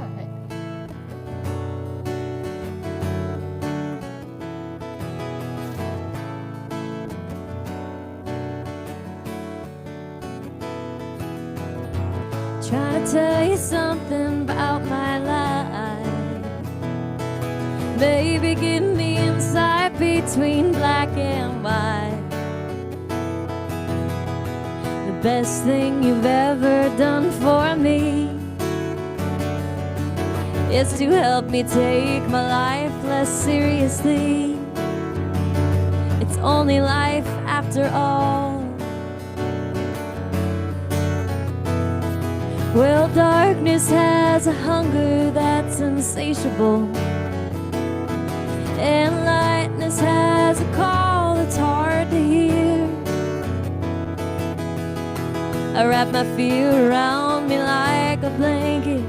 [SPEAKER 4] Trying to tell you something about my life. Baby, give me insight between black and white. The best thing you've ever done for me is to help me take my life less seriously. It's only life after all. Well, darkness has a hunger that's insatiable, and lightness has a call that's hard to hear. I wrap my fear around me like a blanket.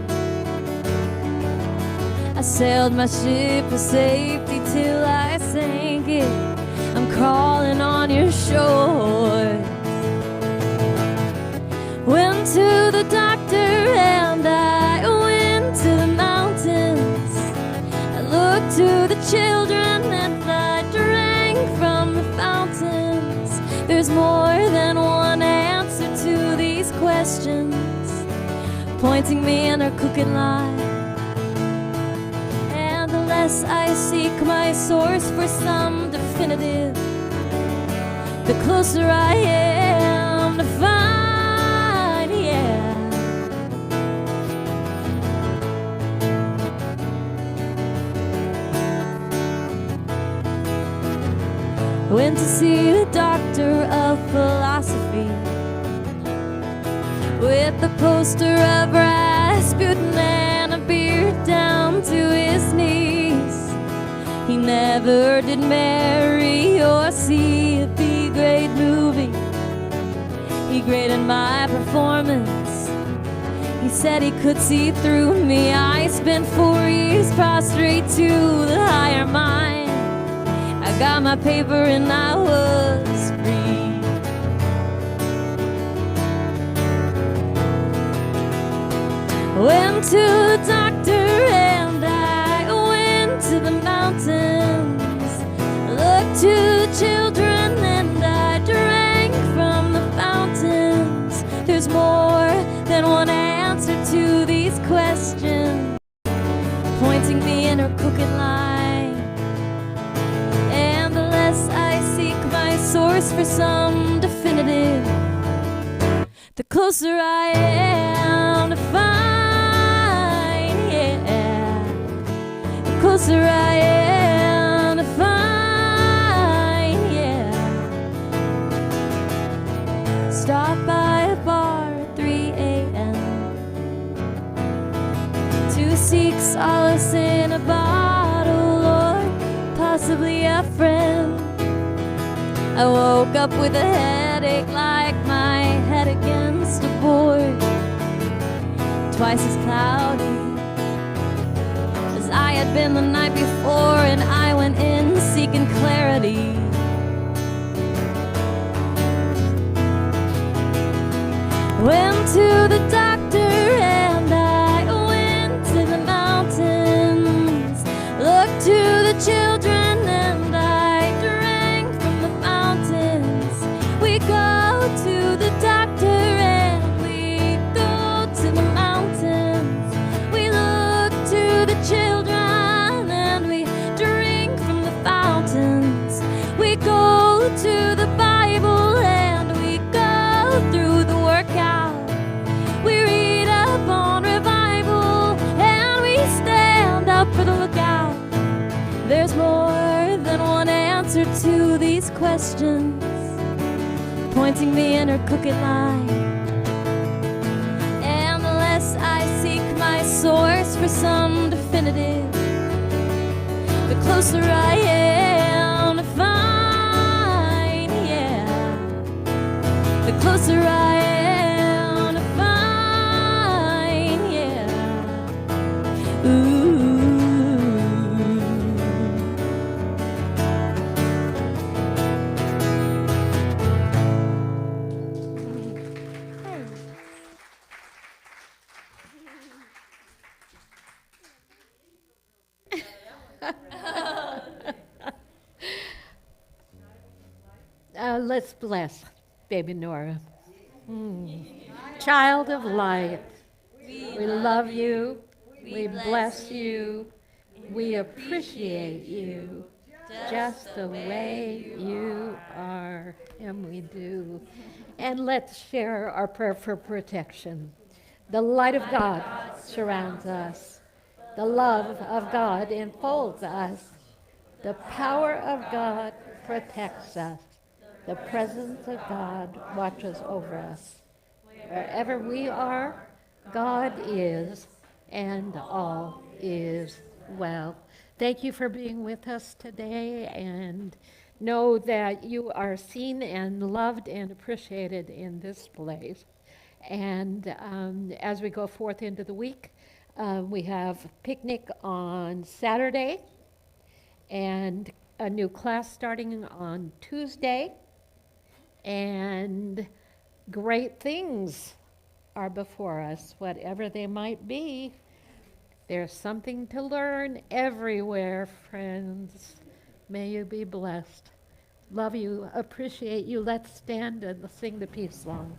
[SPEAKER 4] I sailed my ship for safety till I sank it. I'm crawling on your shore. Went to the doctor and I went to the mountains. I looked to the children and I drank from the fountains. There's more than one answer to these questions, pointing me in a crooked line. And the less I seek my source for some definitive, the closer I am to find, yeah. Went to see the doctor of philosophy with the poster of Rasputin and a beard down to his knees. He never did marry or see a B-grade movie. He graded my performance. He said he could see through me. I spent 4 years prostrate to the higher mind. I got my paper and I was free. Went to the doctor and I went to the mountains. Looked to the children and I drank from the fountains. There's more than one answer to these questions, pointing me in a crooked line. And the less I seek my source for some definitive, the closer I am to find, yeah. The closer I am to find, yeah. Stop by a bar at 3 a.m. to seek solace in a bottle or possibly a friend. I woke up with a headache like my head against a board, twice as cloudy as I had been the night before, and I went in seeking clarity. Went to the doctor and I went to the mountains. Looked to the children and I drank from the fountains. We go to the doctor and we go to the mountains. We look to the children and we drink from the fountains. We go to the Bible and we go through the workout. We read up on revival and we stand up for the lookout. There's more than one answer to these questions, pointing me in her crooked line. And the less I seek my source for some definitive, the closer I am to find, yeah. The closer I am to find, yeah. Ooh.
[SPEAKER 1] Let's bless baby Nora. Child of light, we love you, we bless you, we appreciate you just the way you are, and we do. And let's share our prayer for protection. The light of God surrounds us. The love of God enfolds us. The power of God protects us. The presence of God watches over us. Wherever we are, God is, and all is well. Thank you for being with us today, and know that you are seen and loved and appreciated in this place. And as we go forth into the week, we have picnic on Saturday and a new class starting on Tuesday. And great things are before us, whatever they might be. There's something to learn everywhere, friends. May you be blessed. Love you, appreciate you. Let's stand and sing the peace song.